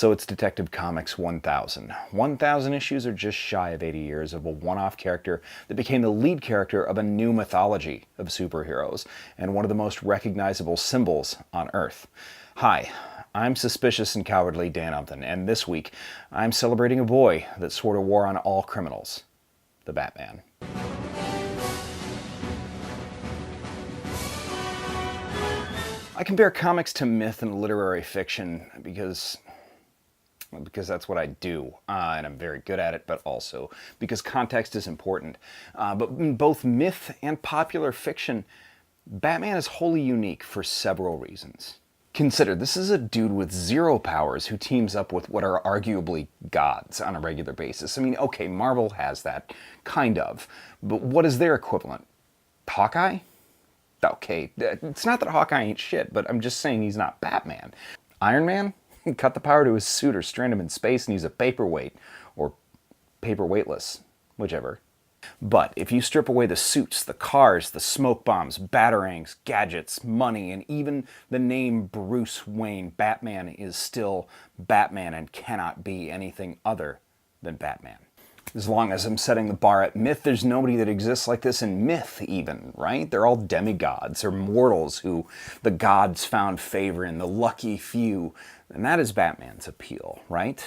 So it's Detective Comics 1000. 1000 issues are just shy of 80 years of a one-off character that became the lead character of a new mythology of superheroes and one of the most recognizable symbols on Earth. Hi, I'm suspicious and cowardly Dan Upton, and this week I'm celebrating a boy that swore to war on all criminals, the Batman. I compare comics to myth and literary fiction because that's what I do, and I'm very good at it, but also because context is important. But in both myth and popular fiction, Batman is wholly unique for several reasons. Consider, this is a dude with zero powers who teams up with what are arguably gods on a regular basis. I mean, okay, Marvel has that, kind of, but what is their equivalent? Hawkeye? Okay, it's not that Hawkeye ain't shit, but I'm just saying he's not Batman. Iron Man? Cut the power to his suit or strand him in space and he's a paperweight. Or paperweightless. Whichever. But if you strip away the suits, the cars, the smoke bombs, batarangs, gadgets, money, and even the name Bruce Wayne, Batman is still Batman and cannot be anything other than Batman. As long as I'm setting the bar at myth, there's nobody that exists like this in myth even, right? They're all demigods or mortals who the gods found favor in, the lucky few. And that is Batman's appeal, right?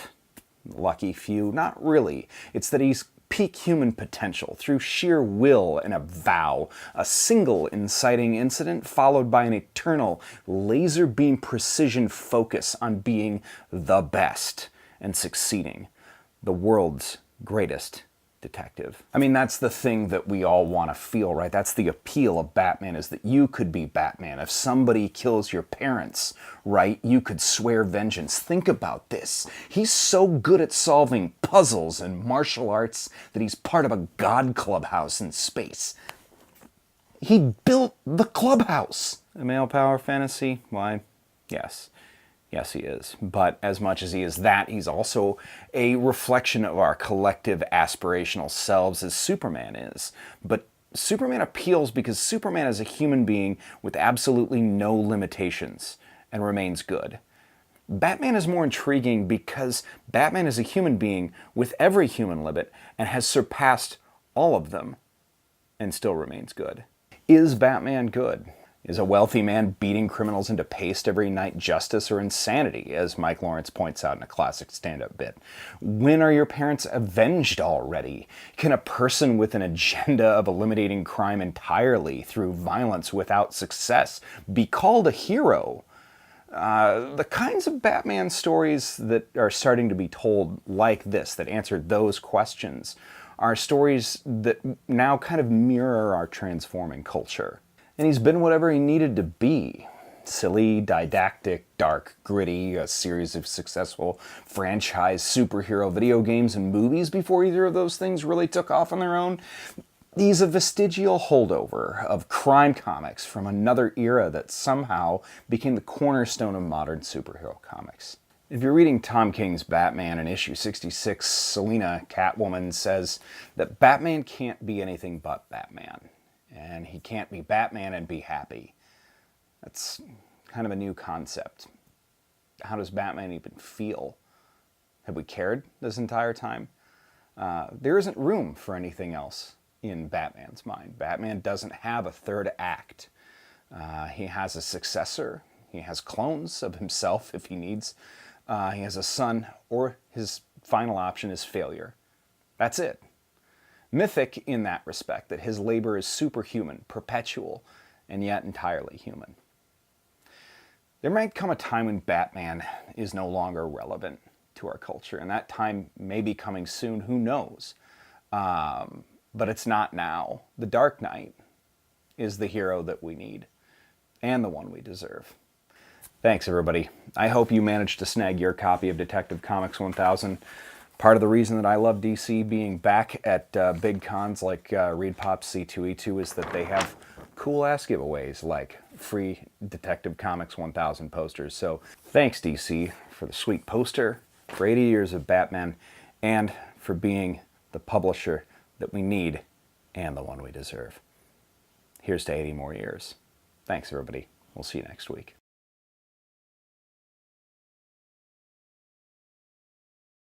Lucky few? Not really. It's that he's peak human potential through sheer will and a vow, a single inciting incident followed by an eternal laser beam precision focus on being the best and succeeding. The world's greatest detective. I mean, that's the thing that we all want to feel, right? That's the appeal of Batman, is that you could be Batman. If somebody kills your parents, right, you could swear vengeance. Think about this. He's so good at solving puzzles and martial arts that he's part of a god clubhouse in space. He built the clubhouse. A male power fantasy? Why, yes. Yes, he is. But as much as he is that, he's also a reflection of our collective aspirational selves as Superman is. But Superman appeals because Superman is a human being with absolutely no limitations and remains good. Batman is more intriguing because Batman is a human being with every human limit and has surpassed all of them and still remains good. Is Batman good? Is a wealthy man beating criminals into paste every night justice or insanity, as Mike Lawrence points out in a classic stand-up bit? When are your parents avenged already? Can a person with an agenda of eliminating crime entirely through violence without success be called a hero? The kinds of Batman stories that are starting to be told like this, that answer those questions, are stories that now kind of mirror our transforming culture. And he's been whatever he needed to be. Silly, didactic, dark, gritty, a series of successful franchise superhero video games and movies before either of those things really took off on their own. He's a vestigial holdover of crime comics from another era that somehow became the cornerstone of modern superhero comics. If you're reading Tom King's Batman in issue 66, Selina, Catwoman, says that Batman can't be anything but Batman. And he can't be Batman and be happy. That's kind of a new concept. How does Batman even feel? Have we cared this entire time? There isn't room for anything else in Batman's mind. Batman doesn't have a third act. He has a successor. He has clones of himself if he needs. He has a son, or his final option is failure. That's it. Mythic in that respect, that his labor is superhuman, perpetual, and yet entirely human. There might come a time when Batman is no longer relevant to our culture, and that time may be coming soon, who knows? But it's not now. The Dark Knight is the hero that we need, and the one we deserve. Thanks, everybody. I hope you managed to snag your copy of Detective Comics 1000. Part of the reason that I love DC being back at big cons like ReedPop C2E2 is that they have cool-ass giveaways like free Detective Comics 1000 posters. So thanks, DC, for the sweet poster, for 80 years of Batman, and for being the publisher that we need and the one we deserve. Here's to 80 more years. Thanks, everybody. We'll see you next week.